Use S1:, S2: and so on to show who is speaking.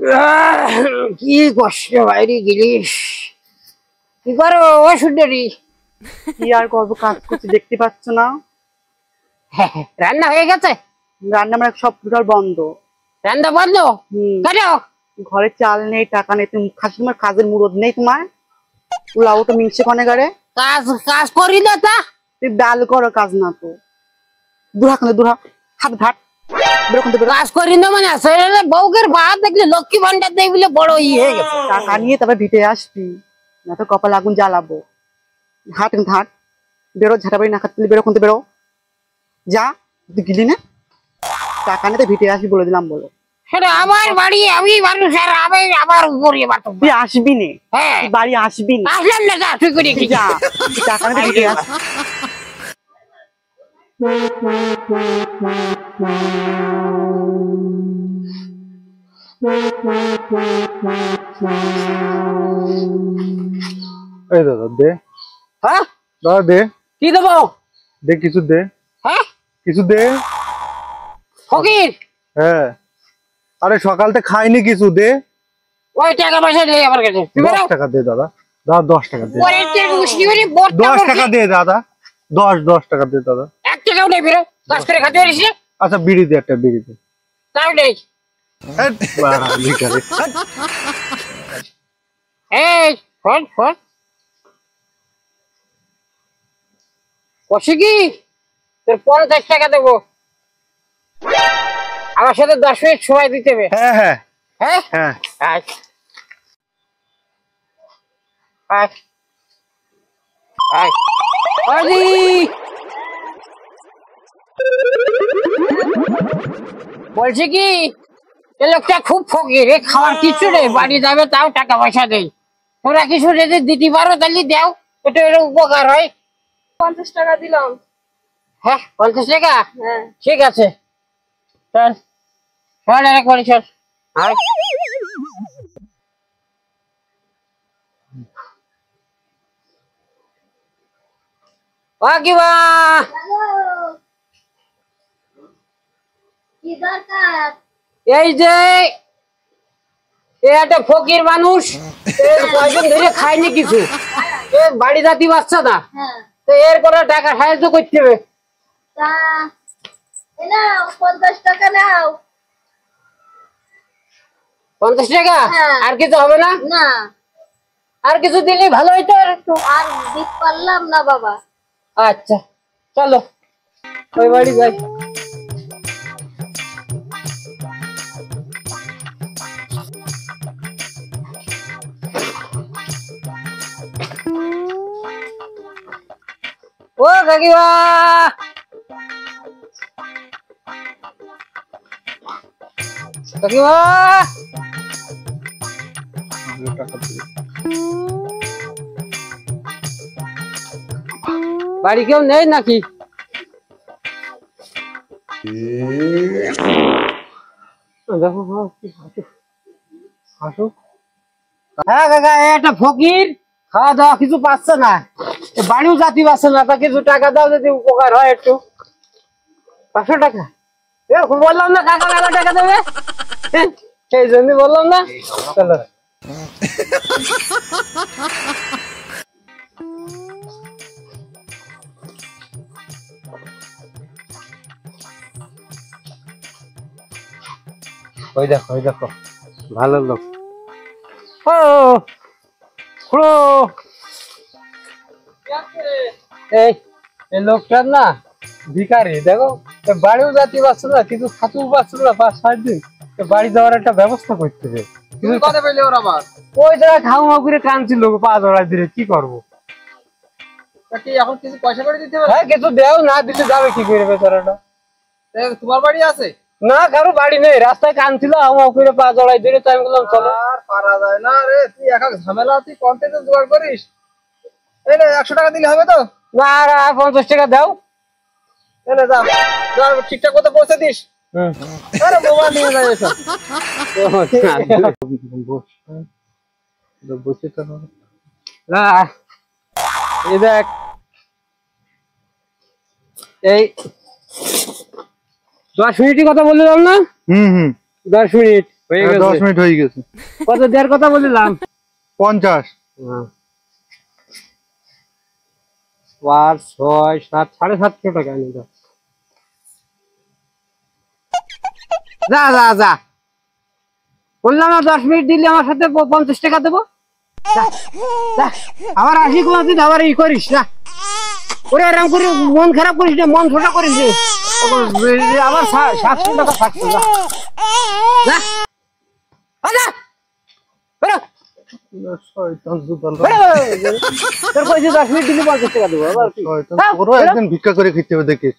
S1: কি কষ্ট বাইরে গেলিস, কি করো ও সুন্দরী?
S2: কি আর করবো, কাজ করছি দেখতে পাচ্ছ না?
S1: রান্না হয়ে গেছে?
S2: রান্না আমার সব টোটাল বন্ধ।
S1: রান্না বন্ধ কেন?
S2: ঘরে চাল নেই, টাকা নেই। তুমি তোমার কাজের মুরদ নেই তোমার? উলাও তো মিনছে কনে গারে
S1: কাজ কাজ করি না তা?
S2: তুই ডাল করো, কাজ না তো দুহা কানে দুহা হাত ঘাট
S1: কাজ করি না মানে আসলে বউকের ভাত দেখলে লক্ষ্মী ভান্ডার দেই বলে বড় হয়ে গেছে।
S2: টাকা নিয়ে তবে ভিটে আসবি, না তো কপাল আগুন জ্বালাবো। হাট ঘাট বেরো, ঝাঁটাবাড়ি না খাতে বেরো, কোনতে বেরো যা। তুই গিলি না, টাকা নিয়ে তো ভিটে আসবি বলে দিলাম। বলো
S1: সেটা আমার বাড়ি, আমি মানুষ আর আমি আমার উপরে বাতো।
S2: তুই আসবি নে,
S1: হ্যাঁ
S2: বাড়ি আসবি না।
S1: আসলাম না, যা তুই করে কি
S2: যা, টাকা নিয়ে ভিটে আস।
S3: এই দাদা দে।
S1: হ্যাঁ
S3: দাদা দে,
S1: কি দেবো?
S3: দে কিছু দে।
S1: হ্যাঁ
S3: কিছু দে।
S1: ফকির,
S3: হ্যাঁ আরে সকাল থেকে খাইনি কিছু, দে।
S1: ওই টাকা পয়সা নেই আমার কাছে।
S3: 10 টাকা দে দাদা, দাদা 10 টাকা দে।
S1: ওরে তেল মুশকি করে বড়
S3: 10 টাকা দে দাদা, 10 টাকা দে দাদা।
S1: 1 টাকাও নেই বেরো, কাজ করে খেতে পারিস না?
S3: আচ্ছা বিড়ি দে, একটা বিড়ি দে।
S1: তাও নেই।
S3: বাড়া লিখারে।
S1: এই ফোন ফোন কষে কি তোর 50 টাকা দেবো, আমার সাথে 10 মিনিট সময় দিতে হবে।
S3: হ্যাঁ হ্যাঁ
S1: হ্যাঁ
S3: হ্যাঁ।
S1: আচ্ছা আচ্ছা আচ্ছা বলছি কি, এই লোকটা খুব ফকির, খাওয়ার কিছু নেই, বাড়ি যাবে তাও টাকা পয়সা দেই। তোমরা কিছু যদি দিতে পারো তাহলে দাও, এটা এর উপকার হয়।
S4: 50 টাকা দিলাম।
S1: হ্যাঁ 50 টাকা?
S4: হ্যাঁ
S1: ঠিক আছে, চল চল একবারে চল। ও কিবা
S4: কি দরকার?
S1: এই যে একটা ফকির মানুষ, কয়দিন ধরে খায়নি কিছু, বাড়ি জাতি বাচ্চা না, তো এরপরে টাকা সাহায্য করতে হবে।
S4: তা নাও 50 টাকা নাও।
S1: 50 টাকা?
S4: হ্যাঁ।
S1: আর কিছু হবে না?
S4: না
S1: আর কিছু দিলে ভালো হইতো আর একটু।
S4: আর দিতে পারলাম না বাবা।
S1: আচ্ছা চলো ওই বাড়ি যাই। ও কাকিমা, কাকিমা বাড়ি কেউ নেই নাকি? হ্যাঁ কাকা, একটা ফকির খাওয়া দাওয়া কিছু পাচ্ছে না, বাড়িও জাতি পাচ্ছে না, তা কিছু টাকা দাও যদি উপকার হয় একটু। 500 টাকা? এরকম বললাম না কাকা মেলা টাকা দেবে, সেই জন্য বললাম না। চলো ওই দেখো, ওই দেখো ভালো লোক। ও খুড়ো, এই এই লোকটার না ভিখারি, দেখো বাড়িও যাতে পারছো না, কিছু খাতেও পারছো না 5-6 দিন, বাড়ি যাওয়ার একটা ব্যবস্থা করতে হবে।
S5: কথা পেলে ওর আবার
S1: ওই জায়গায় খাওয়া করে কাঁদছিল, পা জড়াই দিলে কি করবো?
S5: কি এখন কিছু পয়সা করে দিতে হবে?
S1: হ্যাঁ কিছু দেও, না দিতে যাবে কি করে বেচারাটা?
S5: তোমার বাড়ি আছে?
S1: না কারো বাড়ি নেই, রাস্তায় কাঁদছিল, হাওয়া করে পা জড়াই দিলে, তাই আমি বললাম চলো।
S5: আর পারা যায় না রে, তুই এক ঝামেলা, তুই কন্টেন্ট জোগাড় করিস। এই নে 100 টাকা দিলে হবে তো?
S1: না আর 50 টাকা দাও।
S5: এনে যা যা, ঠিকঠাক মতো পৌঁছে দিস। আরে মোবাইল নিয়ে যাই এসব।
S3: বসে তো
S1: না এই দেখ, এই 10 মিনিটের কথা বললাম না?
S3: 10
S1: মিনিট হয়ে
S3: হ্যাঁ, 10
S1: গেছে।
S3: মিনিট হয়ে গেছে।
S1: কত দেওয়ার কথা বললাম?
S3: 50।
S1: 5, 6, 7, 750 টাকা নিয়ে যাও। যা যা যা, বললাম না 10 মিনিট দিলে আমার সাথে 50 টাকা দেবো। যা, যা। আবার আসি কোনদিন আবার ই করিস না, ওরে আরাম করে মন খারাপ করিস না, মন ছোট করিস না। আবার 700 টাকা থাকছে। যা যা, যা। বেরো।
S3: শয়তান জুতাল।
S1: তোর কইছে 10 মিনিট দিলে 50 টাকা দেবো। আবার কি?
S3: শয়তান, তোরও একদিন ভিক্ষা করে খেতে হবে দেখিস।